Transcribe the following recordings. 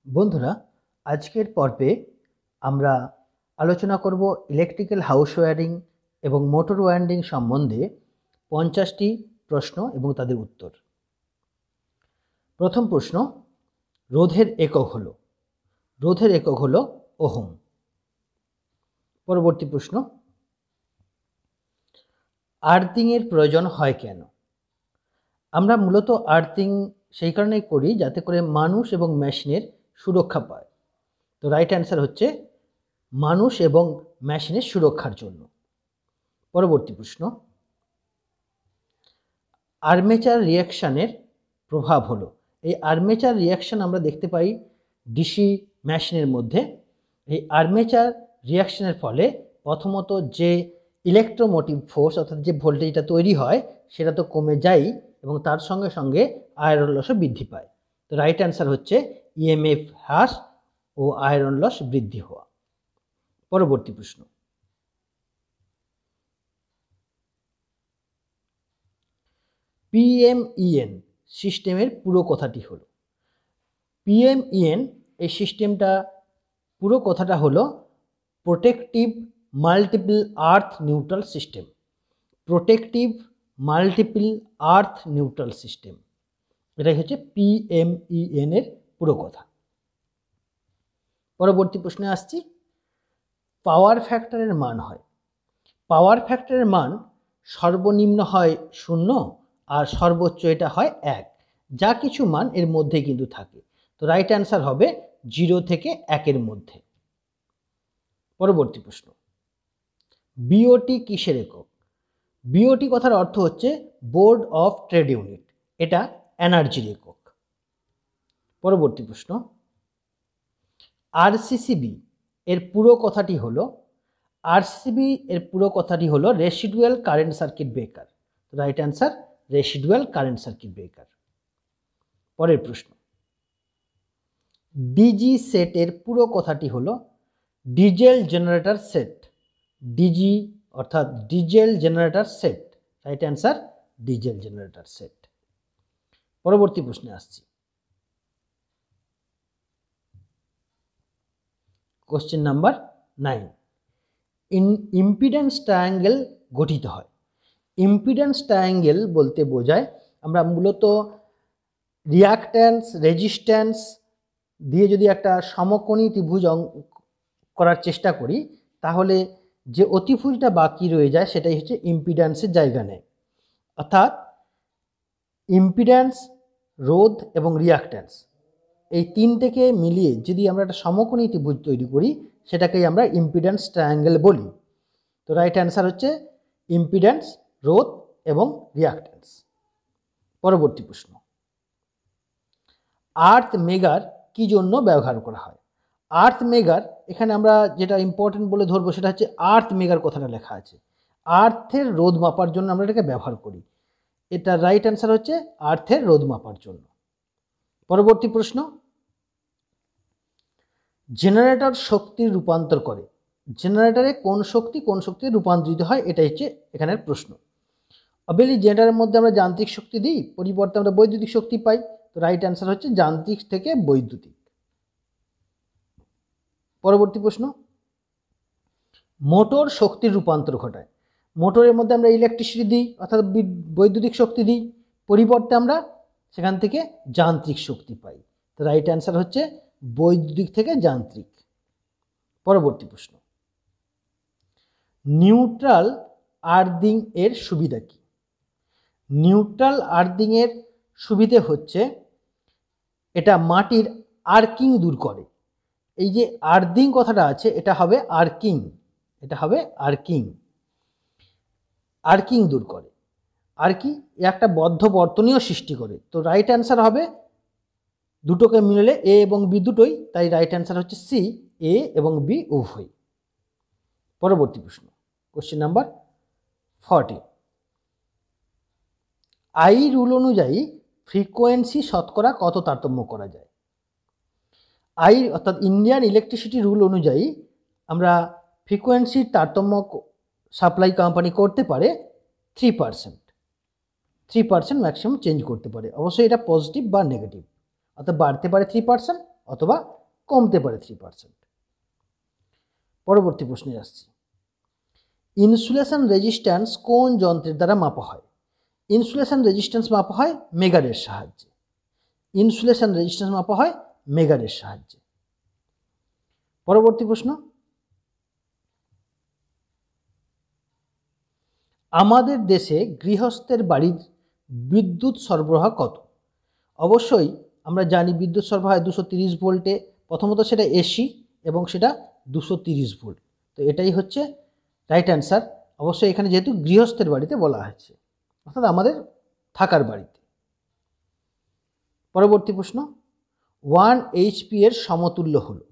বন্ধুরা, আজকের পর্বে আমরা আলোচনা করব ইলেকট্রিক্যাল হাউস ওয়্যারিং এবং মোটর ওয়্যারিং সম্বন্ধে 50টি প্রশ্ন এবং তাদের উত্তর। প্রথম প্রশ্ন, রোধের একক হলো ওহম। পরবর্তী প্রশ্ন, আর্থিংয়ের প্রয়োজন হয় কেন? আমরা মূলত আর্থিং সেই কারণেই করি যাতে করে মানুষ এবং মেশিনের সুরক্ষা পায়। তো রাইট অ্যান্সার হচ্ছে মানুষ এবং মেশিনের সুরক্ষার জন্য। পরবর্তী প্রশ্ন, আর্মেচার রিঅ্যাকশানের প্রভাব হলো। এই আর্মেচার রিঅ্যাকশান আমরা দেখতে পাই ডিসি মেশিনের মধ্যে। এই আর্মেচার রিঅ্যাকশানের ফলে প্রথমত যে ইলেকট্রোমোটিভ ফোর্স অর্থাৎ যে ভোল্টেজটা তৈরি হয় সেটা তো কমে যায় এবং তার সঙ্গে সঙ্গে আয়রন লসও বৃদ্ধি পায়। তো রাইট অ্যান্সার হচ্ছে ইএমএফ হ্রাস ও আয়রন লস বৃদ্ধি হওয়া। পরবর্তী প্রশ্ন, পিএমইএন সিস্টেমের পুরো কথাটি হলো। পিএমইএন এই সিস্টেমটা পুরো কথাটা হলো প্রোটেকটিভ মাল্টিপল আর্থ নিউট্রাল সিস্টেম। প্রোটেকটিভ মাল্টিপল আর্থ নিউট্রাল সিস্টেম, এটাই হচ্ছে পিএমইএন এর পুরো কথা। পরবর্তী প্রশ্নে আসছি, পাওয়ার ফ্যাক্টরের মান হয়। পাওয়ার ফ্যাক্টরের মান সর্বনিম্ন হয় 0 আর সর্বোচ্চ এটা হয় 1, যা কিছু মান এর মধ্যে কিন্তু থাকে। তো রাইট অ্যান্সার হবে 0 থেকে 1-এর মধ্যে। পরবর্তী প্রশ্ন, বিওটি কিসের একক? বিওটি কথার অর্থ হচ্ছে বোর্ড অফ ট্রেড ইউনিট, এটা এনার্জির একক। পরবর্তী প্রশ্ন, আরসিসিবি এর পুরো কথাটি হলো residual current circuit breaker. Right answer residual current circuit breaker. পরের প্রশ্ন, ডিজি সেট এর পুরো কথাটি হলো ডিজেল জেনারেটর সেট। ডিজি অর্থাৎ diesel generator set. Right answer diesel generator set. পরবর্তী প্রশ্নে আসছি, কোশ্চেন নাম্বার 9, ইম্পিডেন্স ট্রায়াঙ্গেল গঠিত হয়। ইম্পিডেন্স ট্রায়াঙ্গেল বলতে বোঝায় আমরা মূলত রিয়াক্ট্যান্স রেজিস্ট্যান্স দিয়ে যদি একটা সমকোণী ত্রিভুজ করার চেষ্টা করি তাহলে যে অতিভুজটা বাকি রয়ে যায় সেটাই হচ্ছে ইম্পিডেন্সের জায়গা নেয়। অর্থাৎ ইম্পিডেন্স, রোধ এবং রিয়াক্ট্যান্স এই তিনটেকে মিলিয়ে যদি আমরা একটা সমকোণী ত্রিভুজ তৈরি করি সেটাকেই আমরা ইম্পিডেন্স ট্রায়াঙ্গেল বলি। তো রাইট অ্যান্সার হচ্ছে ইম্পিডেন্স, রোধ এবং রিয়াক্ট্যান্স। পরবর্তী প্রশ্ন, আর্থ মেগার কি জন্য ব্যবহার করা হয়? আর্থ মেগার, এখানে আমরা যেটা ইম্পর্টেন্ট বলে ধরবো সেটা হচ্ছে আর্থ মেগার কথাটা লেখা আছে। আর্থের রোধ মাপার জন্য আমরা এটাকে ব্যবহার করি। এটা রাইট অ্যান্সার হচ্ছে আর্থের রোধ মাপার জন্য। পরবর্তী প্রশ্ন, জেনারেটর শক্তির রূপান্তর করে। জেনারেটরে কোন শক্তি রূপান্তরিত হয়, এটা হচ্ছে এখানের প্রশ্ন। অবভিয়াসলি জেনারেটরের মধ্যে আমরা যান্ত্রিক শক্তি দিই, পরিবর্তে আমরা বৈদ্যুতিক শক্তি পাই। তো রাইট অ্যান্সার হচ্ছে যান্ত্রিক থেকে বৈদ্যুতিক। পরবর্তী প্রশ্ন, মোটর শক্তির রূপান্তর ঘটায়। মোটরের মধ্যে আমরা ইলেকট্রিসিটি দিই অর্থাৎ বৈদ্যুতিক শক্তি দিই, পরিবর্তে আমরা সেখান থেকে যান্ত্রিক শক্তি পাই। তো রাইট অ্যান্সার হচ্ছে বৈদ্যুতিক থেকে যান্ত্রিক। পরবর্তী প্রশ্ন, নিউট্রাল আর্থিং এর সুবিধা কি? নিউট্রাল আর্থিং এর সুবিধে হচ্ছে এটা মাটির আর্কিং দূর করে। এই যে আর্থিং কথাটা আছে এটা হবে আর্কিং, আর্কিং দূর করে। আর কি, একটা বদ্ধ বর্তনীয় সৃষ্টি করে। তো রাইট অ্যান্সার হবে দুটোকে মিললে এ এবং বি দুটোই, তাই রাইট অ্যান্সার হচ্ছে সি, এ এবং বি উভয়। পরবর্তী প্রশ্ন, কোশ্চেন নাম্বার 40, আই রুল অনুযায়ী ফ্রিকোয়েন্সি শতকরা কত তারতম্য করা যায়? আই অর্থাৎ ইন্ডিয়ান ইলেকট্রিসিটি রুল অনুযায়ী আমরা ফ্রিকোয়েন্সির তারতম্য সাপ্লাই কোম্পানি করতে পারে 3% ম্যাক্সিমাম চেঞ্জ করতে পারে। অবশ্যই এটা পজিটিভ বা নেগেটিভ, অর্থাৎ বাড়তে পারে 3%, অথবা কমতে পারে 3%। পরবর্তী প্রশ্নে আসছি, ইনসুলেশন রেজিস্ট্যান্স কোন যন্ত্রের দ্বারা মাপা হয়? ইনসুলেশন রেজিস্ট্যান্স মাপা হয় মেগারের সাহায্যে। ইনসুলেশন রেজিস্ট্যান্স মাপা হয় মেগারের সাহায্যে। পরবর্তী প্রশ্ন, আমাদের দেশে গৃহস্থের বাড়ির বিদ্যুৎ সরবরাহ কত? অবশ্যই আমরা জানি বিদ্যুৎ সরবরাহ 230 ভোল্টে, প্রথমত সেটা এসি এবং সেটা 230 ভোল্ট। তো এটাই হচ্ছে রাইট অ্যান্সার। অবশ্যই এখানে যেহেতু গৃহস্থের বাড়িতে বলা হয়েছে, অর্থাৎ আমাদের থাকার বাড়িতে। পরবর্তী প্রশ্ন, 1 HP এর সমতুল্য হলো?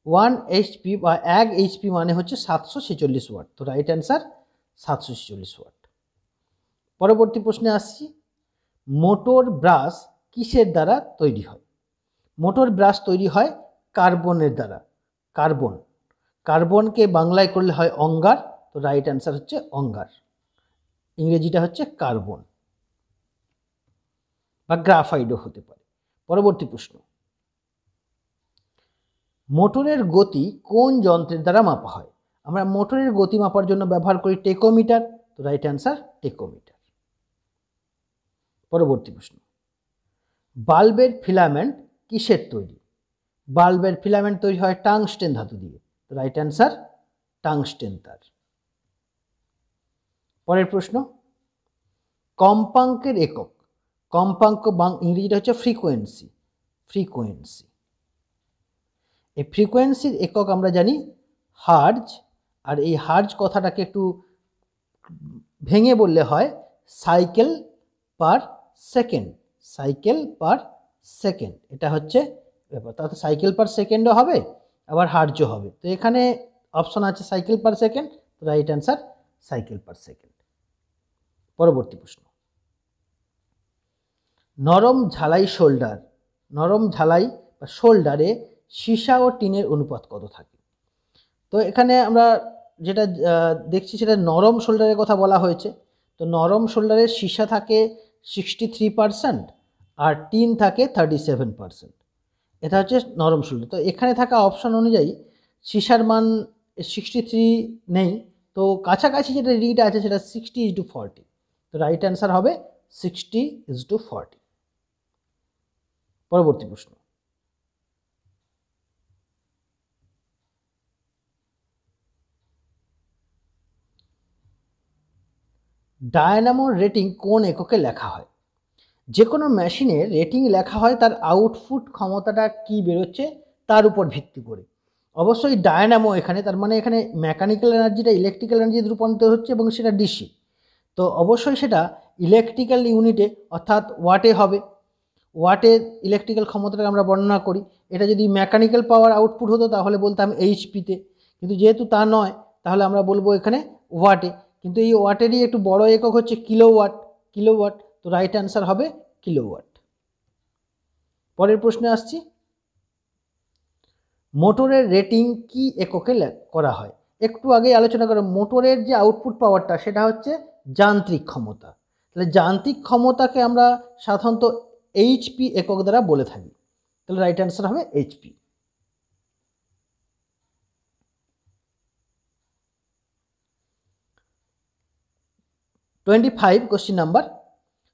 1 HP বা 1 HP মানে হচ্ছে 746 ওয়াট। তো রাইট অ্যান্সার 746 ওয়াট। পরবর্তী প্রশ্নে আসছি, মোটর ব্রাশ কিসের দ্বারা তৈরি হয়? মোটর ব্রাশ তৈরি হয় কার্বনের দ্বারা। কার্বনকে বাংলায় করলে হয় অঙ্গার। তো রাইট অ্যান্সার হচ্ছে অঙ্গার, ইংরেজিটা হচ্ছে কার্বন বা গ্রাফাইডও হতে পারে। পরবর্তী প্রশ্ন, মোটরের গতি কোন যন্ত্রের দ্বারা মাপা হয়? আমরা মোটরের গতি মাপার জন্য ব্যবহার করি টেকোমিটার। তো রাইট অ্যান্সার টেকোমিটার। পরবর্তী প্রশ্ন, বাল্বের ফিলামেন্ট কিসের তৈরি? বাল্বের ফিলামেন্ট তৈরি হয় টাংস্টেন ধাতু দিয়ে। তো রাইট অ্যান্সার টাংস্টেন তার। পরের প্রশ্ন, কম্পাঙ্কের একক। কম্পাঙ্ক ইংরেজিটা হচ্ছে ফ্রিকোয়েন্সি। এই ফ্রিকোয়েন্সির একক আমরা জানি হার্জ, আর এই হার্জ কথাটাকে একটু ভেঙে বললে হয় সাইকেল পার সেকেন্ড। এটা হচ্ছে ব্যাপার। তাতে সাইকেল পার সেকেন্ডও হবে, আবার হার্জও হবে। তো এখানে অপশন আছে cycle per second. Right answer cycle per second. পরবর্তী প্রশ্ন, নরম ঝালাই বা শোল্ডারে সীসা ও টিনের অনুপাত কত থাকে? তো এখানে আমরা যেটা দেখছি সেটা নরম শোল্ডারের কথা বলা হয়েছে। তো নরম শোল্ডারের সীসা থাকে 63% আর টিন থাকে 37%। এটা হচ্ছে নরম শোল্ডার। তো এখানে থাকা অপশন অনুযায়ী সীসার মান 63 নেই, তো কাছাকাছি যেটা রিড আছে সেটা 60:40। তো রাইট অ্যান্সার হবে 60:40। পরবর্তী প্রশ্ন, ডায়নামোর রেটিং কোন এককে লেখা হয়? যে কোনো মেশিনের রেটিং লেখা হয় তার আউটপুট ক্ষমতাটা কি বেরোচ্ছে তার উপর ভিত্তি করে। অবশ্যই ডায়নামো এখানে, তার মানে এখানে মেকানিক্যাল এনার্জিটা ইলেকট্রিক্যাল এনার্জিতে রূপান্তর হচ্ছে এবং সেটা ডিসি। তো অবশ্যই সেটা ইলেকট্রিক্যাল ইউনিটে অর্থাৎ ওয়াটে হবে। ওয়াটে ইলেকট্রিক্যাল ক্ষমতাটাকে আমরা বর্ণনা করি। এটা যদি মেকানিক্যাল পাওয়ার আউটপুট হতো তাহলে বলতাম এইচপিতে, কিন্তু যেহেতু তা নয় তাহলে আমরা বলবো এখানে ওয়াটে। কিন্তু এই ওয়াটেরই একটু বড় একক হচ্ছে কিলোওয়াট। তো রাইট অ্যান্সার হবে কিলোওয়াট। পরের প্রশ্নে আসছি, মোটরের রেটিং কি এককে করা হয়? একটু আগে আলোচনা করা মোটরের যে আউটপুট পাওয়ারটা সেটা হচ্ছে যান্ত্রিক ক্ষমতা। তাহলে যান্ত্রিক ক্ষমতাকে আমরা সাধারণত এইচপি একক দ্বারা বলে থাকি। তাহলে রাইট অ্যান্সার হবে HP. Question number,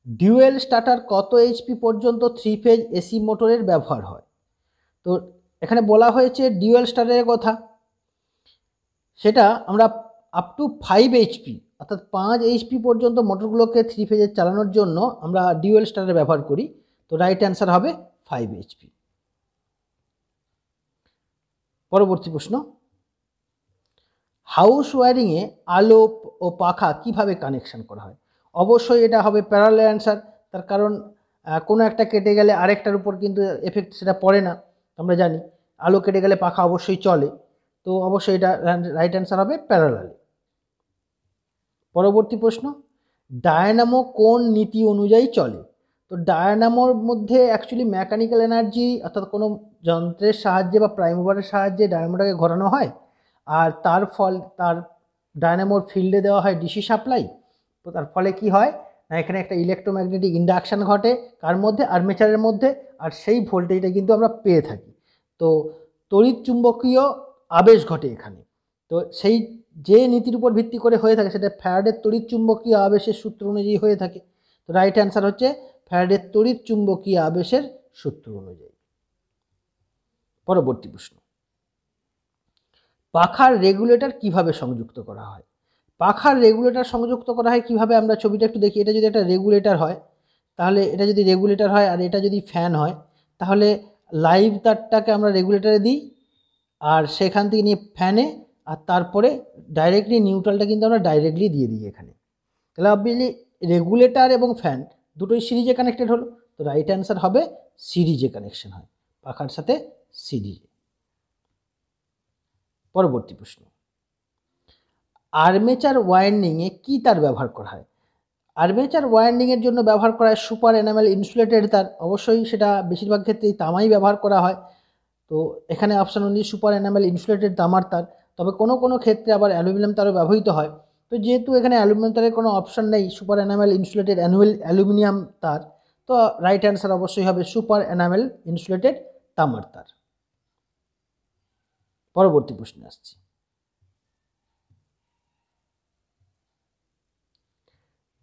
dual starter কত এইচপি পর্যন্ত 3 ফেজ এসি মোটরের ব্যবহার হয়? তো এখানে বলা হয়েছে ডুয়েল স্টার্টারের কথা, সেটা আমরা আপ টু 5 এইচপি অর্থাৎ 5 এইচপি পর্যন্ত মোটরগুলোকে 3 ফেজে চালানোর জন্য আমরা ডুয়েল স্টার্টার ব্যবহার করি। তো রাইট অ্যান্সার হবে 5 এইচপি। পরবর্তী প্রশ্ন, হাউস ওয়্যারিংয়ে আলো ও পাখা কিভাবে কানেকশন করা হয়? অবশ্যই এটা হবে প্যারালাল অ্যান্সার। তার কারণ কোনো একটা কেটে গেলে আরেকটার উপর কিন্তু এফেক্ট সেটা পড়ে না। আমরা জানি আলো কেটে গেলে পাখা অবশ্যই চলে। তো অবশ্যই এটা রাইট অ্যান্সার হবে প্যারালালে। পরবর্তী প্রশ্ন, ডায়নামো কোন নীতি অনুযায়ী চলে? তো ডায়নামোর মধ্যে অ্যাকচুয়ালি মেকানিক্যাল এনার্জি অর্থাৎ কোনো যন্ত্রের সাহায্যে বা প্রাইম মুভারের সাহায্যে ডায়নামোটাকে ঘোরানো হয়, আর তার ডায়নামোর ফিল্ডে দেওয়া হয় ডিসি সাপ্লাই। তো তার ফলে কি হয় না, এখানে একটা ইলেকট্রোম্যাগনেটিক ইন্ডাকশান ঘটে কার মধ্যে, আর্মেচারের মধ্যে, আর সেই ভোল্টেজটা কিন্তু আমরা পেয়ে থাকি। তো তড়িৎ চুম্বকীয় আবেশ ঘটে এখানে। তো সেই যে নীতির উপর ভিত্তি করে হয়ে থাকে সেটা ফ্যারাডের তড়িৎ চুম্বকীয় আবেশের সূত্র অনুযায়ী হয়ে থাকে। তো রাইট অ্যান্সার হচ্ছে ফ্যারাডের তড়িৎ চুম্বকীয় আবেশের সূত্র অনুযায়ী। পরবর্তী প্রশ্ন, পাখার রেগুলেটর কিভাবে সংযুক্ত করা হয়? পাখার রেগুলেটর সংযুক্ত করা হয় কিভাবে, আমরা ছবিটা একটু দেখি। এটা যদি একটা রেগুলেটর হয়, তাহলে এটা যদি রেগুলেটর হয় আর এটা যদি ফ্যান হয়, তাহলে লাইভ তারটাকে আমরা রেগুলেটরে দিই আর সেখান থেকে নিয়ে ফ্যানে, আর তারপরে ডাইরেক্টলি নিউট্রালটা কিন্তু আমরা ডাইরেক্টলি দিয়ে দিই এখানে। তাহলে অবভিয়াসলি রেগুলেটর এবং ফ্যান দুটোই সিরিজে কানেক্টেড হলো। তো রাইট অ্যান্সার হবে সিরিজে কানেকশন হয় পাখার সাথে সিরিজে। পরবর্তী প্রশ্ন, আর্মেচার ওয়াইন্ডিংয়ে কী তার ব্যবহার করা হয়? আর্মেচার ওয়াইন্ডিংয়ের জন্য ব্যবহার করা হয় সুপার এনামেল ইনসুলেটেড তার। অবশ্যই সেটা বেশিরভাগ ক্ষেত্রেই তামাই ব্যবহার করা হয়। তো এখানে অপশান অনুযায়ী সুপার এনামেল ইনসুলেটেড তামার তার। তবে কোনো কোনো ক্ষেত্রে আবার অ্যালুমিনিয়াম তারও ব্যবহৃত হয়। তো যেহেতু এখানে অ্যালুমিনিয়াম তারের কোনো অপশান নেই, সুপার এনামেল ইনসুলেটেড অ্যালুমিনিয়াম তার, তো রাইট অ্যান্সার অবশ্যই হবে সুপার এনামেল ইনসুলেটেড তামার তার। পরবর্তী প্রশ্নে আসছি,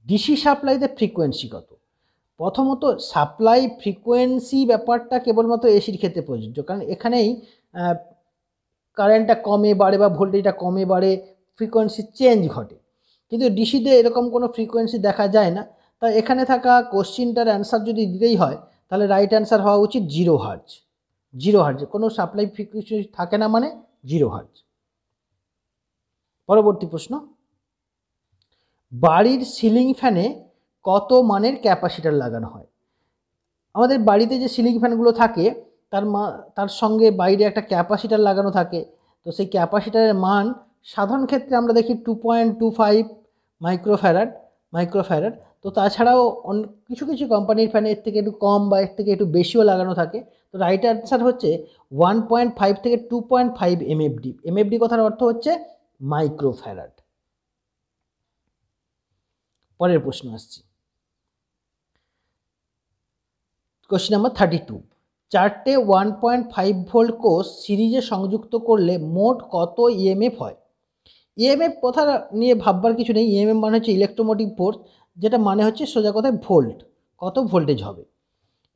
ডিসি সাপ্লাইতে ফ্রিকোয়েন্সি কত? প্রথমত সাপ্লাই ফ্রিকোয়েন্সি ব্যাপারটা কেবলমাত্র এসির ক্ষেত্রে প্রযোজ্য, কারণ এখানেই কারেন্টটা কমে বাড়ে বা ভোল্টেজটা কমে বাড়ে, ফ্রিকোয়েন্সি চেঞ্জ ঘটে। কিন্তু ডিসিতে এরকম কোনো ফ্রিকোয়েন্সি দেখা যায় না। তাই এখানে থাকা কোশ্চিনটার অ্যান্সার যদি দিতেই হয়, তাহলে রাইট অ্যান্সার হওয়া উচিত 0 হার্জ। 0 হার্জ, কোনো সাপ্লাই ফ্রিকোয়েন্সি থাকে না মানে 0 হার্জ। পরবর্তী প্রশ্ন, বাড়ির সিলিং ফ্যানে কত মানের ক্যাপাসিটার লাগানো হয়? আমাদের বাড়িতে যে সিলিং ফ্যানগুলো থাকে তার সঙ্গে বাইরে একটা ক্যাপাসিটার লাগানো থাকে। তো সেই ক্যাপাসিটারের মান সাধারণ ক্ষেত্রে আমরা দেখি 2.25 মাইক্রোফ্যারাড। তো তাছাড়াও কিছু কিছু কোম্পানির ফ্যানে এর থেকে একটু কম বা এর থেকে একটু বেশিও লাগানো থাকে। তো রাইট অ্যান্সার হচ্ছে 1.5 থেকে 2.5 এমএফডি। এমএফডি কথার অর্থ হচ্ছে মাইক্রোফ্যারাড। পরের প্রশ্ন আসছি, কোশ্চেন নাম্বার 32, চারটে 1.5 ভোল্ট কোষ সিরিজে সংযুক্ত করলে মোট কত ইএমএফ হয়? ইএমএফ কথা নিয়ে ভাববার কিছু নেই। ইএমএফ মানে হচ্ছে ইলেকট্রোমোটিভ ফোর্স, যেটা মানে হচ্ছে সোজা কথায় ভোল্ট, কত ভোল্টেজ হবে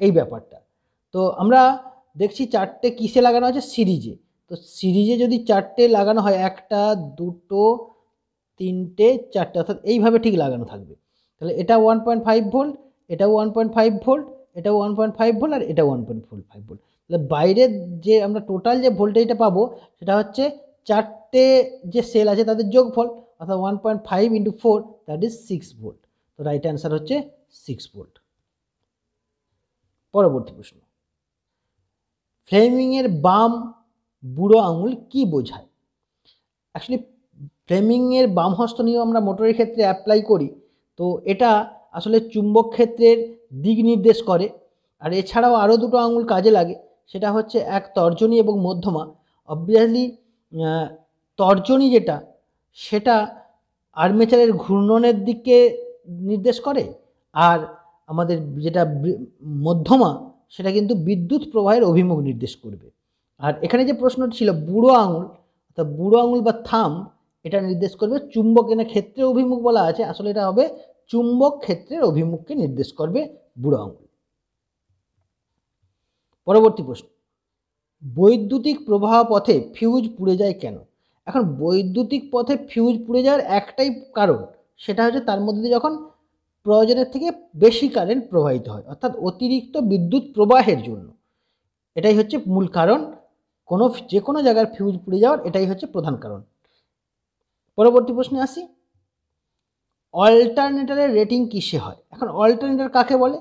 এই ব্যাপারটা। তো আমরা দেখছি চারটে কিসে লাগানো আছে? সিরিজে। তো সিরিজে যদি চারটে লাগানো হয়, একটা দুটো তিনটে চারটে, অর্থাৎ এইভাবে ঠিক লাগানো থাকবে। তাহলে এটা 1.5 ভোল্ট, এটাও 1.5 ভোল্ট, এটাও 1.5 ভোল্ট, আর এটা 1.5 ভোল্ট। তাহলে বাইরের যে আমরা টোটাল যে ভোল্টেজটা পাবো সেটা হচ্ছে চারটে যে সেল আছে তাদের যোগফল, অর্থাৎ 1.5 × 4 দ্যাট ইজ 6 ভোল্ট। তো রাইট অ্যান্সার হচ্ছে 6 ভোল্ট। পরবর্তী প্রশ্ন, ফ্লেমিংয়ের বাম বুড়ো আঙুল কি বোঝায়? অ্যাকচুয়ালি ফ্লেমিংয়ের বাম হস্ত নিয়ম আমরা মোটরের ক্ষেত্রে অ্যাপ্লাই করি। তো এটা আসলে চুম্বক ক্ষেত্রের দিক নির্দেশ করে। আর এছাড়াও আরও দুটো আঙুল কাজে লাগে, সেটা হচ্ছে এক তর্জনী এবং মধ্যমা। অবভিয়াসলি তর্জনী যেটা, সেটা আর্মেচারের ঘূর্ণনের দিকে নির্দেশ করে, আর আমাদের যেটা মধ্যমা সেটা কিন্তু বিদ্যুৎ প্রবাহের অভিমুখ নির্দেশ করবে। আর এখানে যে প্রশ্নটি ছিল বুড়ো আঙুল, অর্থাৎ বুড়ো আঙুল বা থাম, এটা নির্দেশ করবে চুম্বক। এখানে ক্ষেত্রের অভিমুখ বলা আছে, আসলে এটা হবে চুম্বক ক্ষেত্রের অভিমুখকে নির্দেশ করবে বুড়ো আঙুল। পরবর্তী প্রশ্ন, বৈদ্যুতিক প্রবাহ পথে ফিউজ পুড়ে যায় কেন? এখন বৈদ্যুতিক পথে ফিউজ পুড়ে যাওয়ার একটাই কারণ, সেটা হচ্ছে তার মধ্যে যখন প্রয়োজনের থেকে বেশি কারেন্ট প্রবাহিত হয়, অর্থাৎ অতিরিক্ত বিদ্যুৎ প্রবাহের জন্য। এটাই হচ্ছে মূল কারণ, যে কোনো জায়গার ফিউজ পুড়ে যাওয়ার এটাই হচ্ছে প্রধান কারণ। পরবর্তী প্রশ্নে আসি, অল্টারনেটরের রেটিং কিসে হয়? এখন অল্টারনেটর কাকে বলে?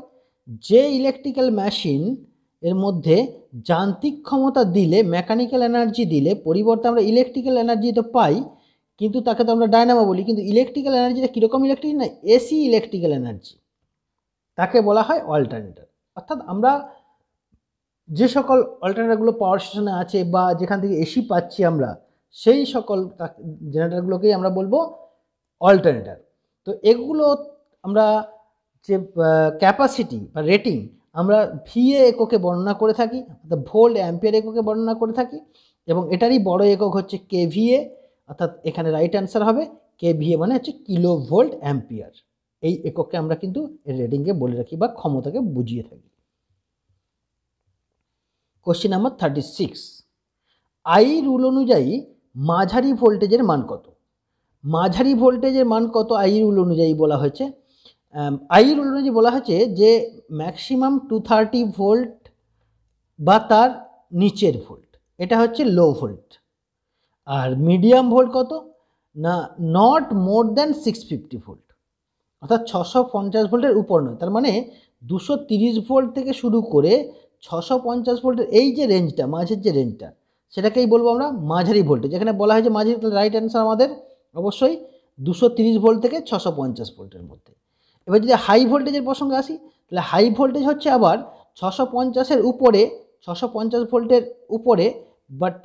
যে ইলেকট্রিক্যাল মেশিন এর মধ্যে যান্ত্রিক ক্ষমতা দিলে, মেকানিক্যাল এনার্জি দিলে পরিবর্তে আমরা ইলেকট্রিক্যাল এনার্জি তো পাই, কিন্তু তাকে তো আমরা ডায়নামো বলি। কিন্তু ইলেকট্রিক্যাল এনার্জিটা কীরকম ইলেকট্রিক না, এসি ইলেকট্রিক্যাল এনার্জি, তাকে বলা হয় অল্টারনেটর। অর্থাৎ আমরা যে সকল অল্টারনেটরগুলো পাওয়ার স্টেশনে আছে বা যেখান থেকে এসি পাচ্ছি আমরা, সেই সকল জেনারেটরগুলোকেই আমরা বলবো অল্টারনেটর। তো এগুলো আমরা যে ক্যাপাসিটি বা রেটিং আমরা ভিএ এককে বর্ণনা করে থাকি, অর্থাৎ ভোল্ট অ্যাম্পিয়ার এককে বর্ণনা করে থাকি, এবং এটারই বড় একক হচ্ছে কেভিএ, অর্থাৎ এখানে রাইট অ্যান্সার হবে কেভিএ মানে হচ্ছে কিলো ভোল্ট অ্যাম্পিয়ার। এই এককে আমরা কিন্তু এর রেটিংকে বলে রাখি বা ক্ষমতাকে বুঝিয়ে থাকি। কোশ্চেন নাম্বার 36, আই রুল অনুযায়ী মাঝারি ভোল্টেজের মান কত? মাঝারি ভোল্টেজের মান কত আই রুল অনুযায়ী বলা হয়েছে? আই রুল অনুযায়ী বলা হয়েছে যে ম্যাক্সিমাম 230 ভোল্ট বা তার নিচের ভোল্ট, এটা হচ্ছে লো ভোল্ট। আর মিডিয়াম ভোল্ট কত না, নট মোর দ্যান 650 ভোল্ট, অর্থাৎ 650 ভোল্টের উপর নয়। তার মানে 230 ভোল্ট থেকে শুরু করে 650 ভোল্টের এই যে রেঞ্জটা, মাঝের যে রেঞ্জটা, সেটাকেই বলবো আমরা মাঝারি ভোল্টেজ। এখানে বলা হয় যে মাঝারি, রাইট অ্যান্সার আমাদের অবশ্যই 230 ভোল্ট থেকে 650 ভোল্টের মধ্যে। এবার যদি হাই ভোল্টেজের প্রসঙ্গে আসি, তাহলে হাই ভোল্টেজ হচ্ছে আবার 650-এর উপরে, 650 ভোল্টের উপরে, বাট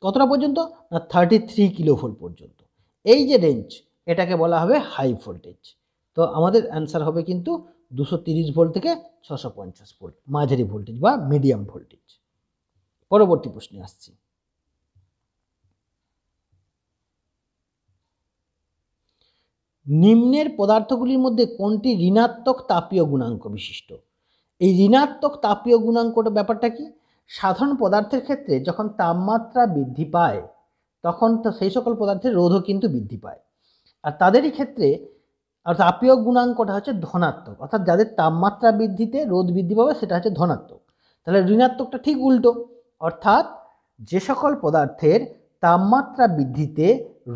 কতটা পর্যন্ত না 33 কিলো ভোল্ট পর্যন্ত। এই যে রেঞ্জ, এটাকে বলা হবে হাই ভোল্টেজ। তো আমাদের অ্যান্সার হবে কিন্তু 230 ভোল্ট থেকে 650 ভোল্ট, মাঝারি ভোল্টেজ বা মিডিয়াম ভোল্টেজ। পরবর্তী প্রশ্নে আসছি। নিম্নের পদার্থগুলির মধ্যে কোনটি ঋণাত্মক তাপীয় গুণাঙ্ক বিশিষ্ট? এই ঋণাত্মক তাপীয় গুণাঙ্কটা ব্যাপারটা কি? সাধারণ পদার্থের ক্ষেত্রে যখন তাপমাত্রা বৃদ্ধি পায় তখন তো সেই সকল পদার্থের রোধও কিন্তু বৃদ্ধি পায়, আর তাদেরই ক্ষেত্রে আর তাপীয় গুণাঙ্কটা হচ্ছে ধনাত্মক, অর্থাৎ যাদের তাপমাত্রা বৃদ্ধিতে রোধ বৃদ্ধি পাবে সেটা হচ্ছে ধনাত্মক। তাহলে ঋণাত্মকটা ঠিক উল্টো, অর্থাৎ যে সকল পদার্থের তাপমাত্রা বৃদ্ধিতে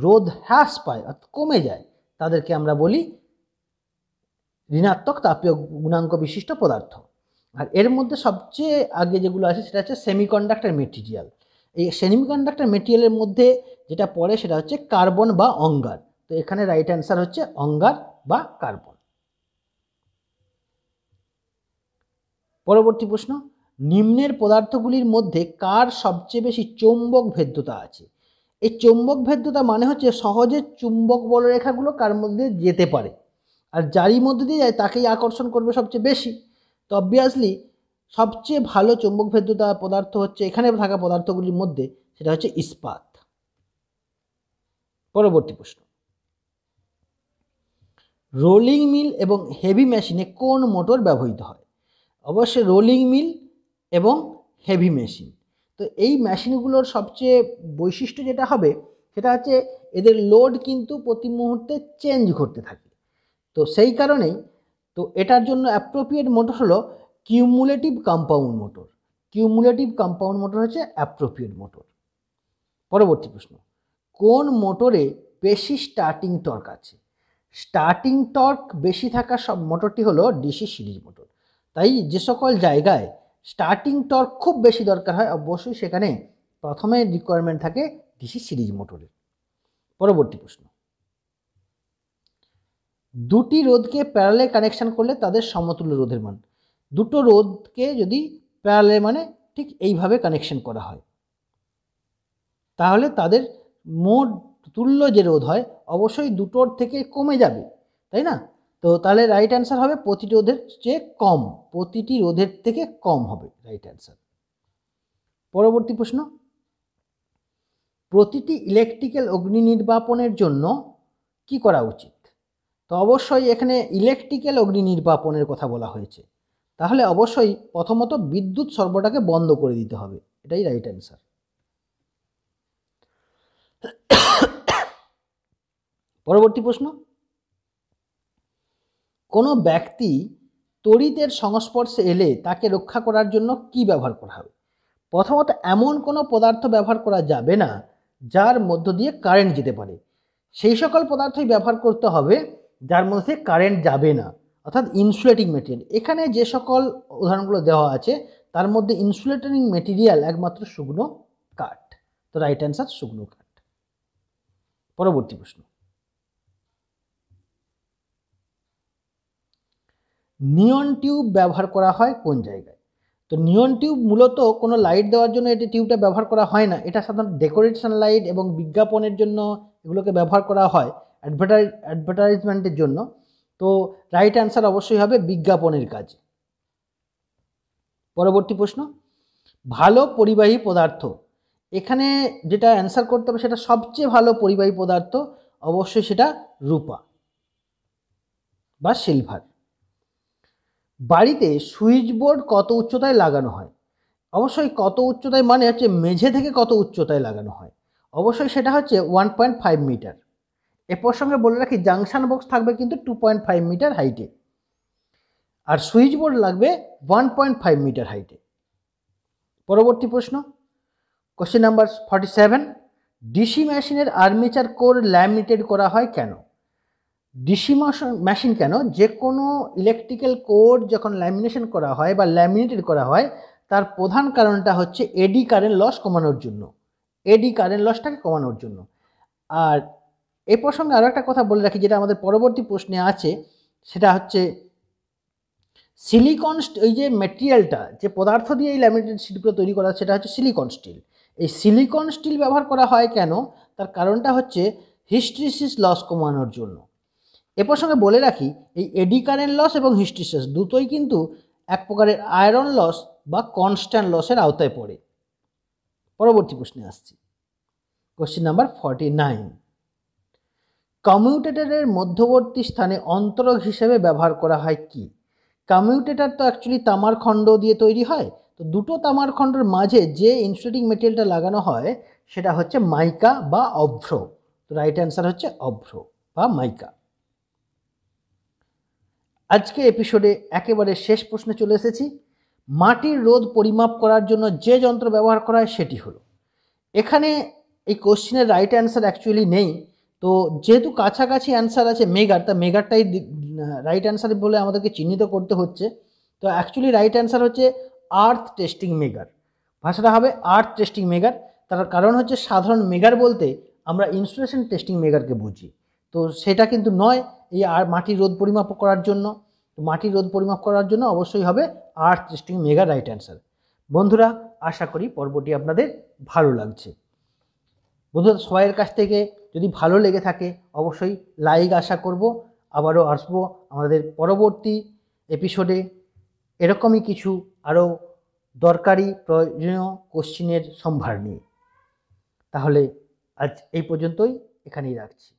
রোধ হ্রাস পায় অর্থাৎ কমে যায়, তাদেরকে আমরা বলি ঋণাত্মক তাপীয় গুণাঙ্ক বিশিষ্ট পদার্থ। আর এর মধ্যে সবচেয়ে আগে যেগুলো আছে সেটা হচ্ছে সেমিকন্ডাক্টর মেটেরিয়াল। এই সেমিকন্ডাক্টর মেটেরিয়ালের মধ্যে যেটা পড়ে সেটা হচ্ছে কার্বন বা অঙ্গার। তো এখানে রাইট অ্যান্সার হচ্ছে অঙ্গার বা কার্বন। পরবর্তী প্রশ্ন, নিম্নের পদার্থগুলির মধ্যে কার সবচেয়ে বেশি চৌম্বক ভেদ্যতা আছে? এই চৌম্বক ভেদ্যতা মানে হচ্ছে সহজে চুম্বক বলরেখাগুলো কার মধ্যে যেতে পারে, আর যারই মধ্যে দিয়ে যায় তাকেই আকর্ষণ করবে সবচেয়ে বেশি। তো অবভিয়াসলি সবচেয়ে ভালো চৌম্বক ভেদ্যতা পদার্থ হচ্ছে এখানে থাকা পদার্থগুলির মধ্যে সেটা হচ্ছে ইস্পাত। পরবর্তী প্রশ্ন, রোলিং মিল এবং হেভি মেশিনে কোন মোটর ব্যবহৃত হয়? অবশ্যই রোলিং মিল এবং হেভি মেশিন। তো এই মেশিনগুলোর সবচেয়ে বৈশিষ্ট্য যেটা হবে সেটা হচ্ছে এদের লোড কিন্তু প্রতি মুহূর্তে চেঞ্জ করতে থাকে। তো সেই কারণেই তো এটার জন্য অ্যাপ্রোপ্রিয়েট মোটর হলো cumulative compound motor. Cumulative compound motor হচ্ছে অ্যাপ্রোপ্রিয়েট মোটর। পরবর্তী প্রশ্ন, কোন মোটরে বেশি স্টার্টিং টর্ক আছে? স্টার্টিং টর্ক বেশি থাকা সব মোটরটি হলো ডিসি সিরিজ মোটর। তাই যে সকল জায়গায় স্টার্টিং টর্ক খুব বেশি দরকার হয় অবশ্যই সেখানে প্রথমে রিকোয়ারমেন্ট থাকে ডিসি সিরিজ মোটরের। পরবর্তী প্রশ্ন, দুটি রোধকে প্যারালাল কানেকশন করলে তাদের সমতুল্য রোধের মান। দুটো রোধকে যদি প্যারালাল মানে ঠিক এইভাবে কানেকশন করা হয় তাহলে তাদের মোট তুল্য যে রোধ হয় অবশ্যই দুটোর থেকে কমে যাবে, তাই না? তো তাহলে রাইট অ্যান্সার হবে প্রতিটি রোধের চেয়ে কম, প্রতিটি রোধের থেকে কম হবে রাইট অ্যান্সার। পরবর্তী প্রশ্ন, প্রতিটি ইলেকট্রিক্যাল অগ্নি নির্বাপনের জন্য কি করা উচিত? তো অবশ্যই এখানে ইলেকট্রিক্যাল অগ্নি নির্বাপনের কথা বলা হয়েছে, তাহলে অবশ্যই প্রথমত বিদ্যুৎ সরবরাহকে বন্ধ করে দিতে হবে, এটাই রাইট অ্যান্সার। পরবর্তী প্রশ্ন, কোনো ব্যক্তি তড়িতের সংস্পর্শে এলে তাকে রক্ষা করার জন্য কি ব্যবহার করা হবে? প্রথমত এমন কোনো পদার্থ ব্যবহার করা যাবে না যার মধ্য দিয়ে কারেন্ট যেতে পারে, সেই সকল পদার্থই ব্যবহার করতে হবে যার মধ্যে কারেন্ট যাবে না, অর্থাৎ ইনসুলেটিং মেটেরিয়াল। এখানে যে সকল উদাহরণগুলো দেওয়া আছে তার মধ্যে ইনসুলেটিং মেটেরিয়াল একমাত্র শুকনো কাঠ। তো রাইট অ্যান্সার শুকনো কাঠ। পরবর্তী প্রশ্ন, নিয়ন টিউব ব্যবহার করা হয় কোন জায়গায়? তো নিয়ন টিউব মূলত কোনো লাইট দেওয়ার জন্য এটি টিউবটা ব্যবহার করা হয় না, এটা সাধারণত ডেকোরেশন লাইট এবং বিজ্ঞাপনের জন্য এগুলোকে ব্যবহার করা হয়, অ্যাডভার্টাইজমেন্টের জন্য। তো রাইট অ্যান্সার অবশ্যই হবে বিজ্ঞাপনের কাজে। পরবর্তী প্রশ্ন, ভালো পরিবাহী পদার্থ, এখানে যেটা অ্যান্সার করতে হবে সেটা সবচেয়ে ভালো পরিবাহী পদার্থ, অবশ্যই সেটা রূপা বা সিলভার। বাড়িতে সুইচ বোর্ড কত উচ্চতায় লাগানো হয়? অবশ্যই কত উচ্চতায় মানে হচ্ছে মেঝে থেকে কত উচ্চতায় লাগানো হয়, অবশ্যই সেটা হচ্ছে 1.5 মিটার। এ প্রসঙ্গে বলে রাখি জাংশন বক্স থাকবে কিন্তু 2.5 মিটার হাইটে, আর সুইচ বোর্ড লাগবে 1.5 মিটার হাইটে। পরবর্তী প্রশ্ন, কোশ্চেন নাম্বার 47, ডিসি মেশিনের আর্মেচার কোর ল্যামিনেটেড করা হয় কেন? ডিসি মেশিন কেন, যে কোনো ইলেকট্রিক্যাল কোড যখন ল্যামিনেশন করা হয় বা ল্যামিনেটেড করা হয়, তার প্রধান কারণটা হচ্ছে এডি কারেন্ট লস কমানোর জন্য, এডি কারেন্ট লসটাকে কমানোর জন্য। আর এ প্রসঙ্গে আরও একটা কথা বলে রাখি যেটা আমাদের পরবর্তী প্রশ্নে আছে, সেটা হচ্ছে সিলিকন, এই যে ম্যাটেরিয়ালটা, যে পদার্থ দিয়ে এই ল্যামিনেটেড শিটগুলো তৈরি করা সেটা হচ্ছে সিলিকন স্টিল। এই সিলিকন স্টিল ব্যবহার করা হয় কেন, তার কারণটা হচ্ছে হিস্ট্রিসিস লস কমানোর জন্য। এ প্রসঙ্গে বলে রাখি এই এডি কারেন্ট লস এবং হিস্ট্রিসিস দুটোই কিন্তু এক প্রকারের আয়রন লস বা কনস্ট্যান্ট লসের আওতায় পড়ে। পরবর্তী প্রশ্নে আসছি, কোশ্চেন নাম্বার 49, কমিউটেটরের মধ্যবর্তী স্থানে অন্তরক হিসেবে ব্যবহার করা হয় কি? কমিউটেটর তো অ্যাকচুয়ালি তামার খণ্ড দিয়ে তৈরি হয়, তো দুটো তামার খণ্ডের মাঝে যে ইনসুলেটিং মেটেরিয়ালটা লাগানো হয় সেটা হচ্ছে মাইকা বা অভ্র। তো রাইট অ্যান্সার হচ্ছে অভ্র বা মাইকা। আজকে এপিসোডে একেবারে শেষ প্রশ্নে চলে এসেছি। মাটির রোধ পরিমাপ করার জন্য যে যন্ত্র ব্যবহার করা হয় সেটি হলো, এখানে এই কোশ্চেনের রাইট অ্যান্সার অ্যাকচুয়ালি নেই, তো যেহেতু কাছাকাছি অ্যান্সার আছে মেগার, তা মেগারটাই রাইট অ্যান্সার বলে আমাদেরকে চিহ্নিত করতে হচ্ছে। তো অ্যাকচুয়ালি রাইট অ্যান্সার হচ্ছে আর্থ টেস্টিং মেগার, ভাষাটা হবে আর্থ টেস্টিং মেগার। তার কারণ হচ্ছে সাধারণ মেগার বলতে আমরা ইনসুলেশন টেস্টিং মেগারকে বুঝি, তো সেটা কিন্তু নয় এই মাটির রোধ পরিমাপ করার জন্য। তো মাটির রোধ পরিমাপ করার জন্য অবশ্যই হবে আর্থ টেস্টিং মেগার রাইট অ্যান্সার। বন্ধুরা, আশা করি পর্বটি আপনাদের ভালো লাগছে। বন্ধুরা, সবাইয়ের কাছ থেকে যদি ভালো লেগে থাকে অবশ্যই লাইক আশা করব। আবারও আসবো আমাদের পরবর্তী এপিসোডে এরকমই কিছু আরও দরকারি প্রয়োজনীয় কোশ্চেনের সম্ভার নিয়ে। তাহলে আজ এই পর্যন্তই, এখানেই রাখছি।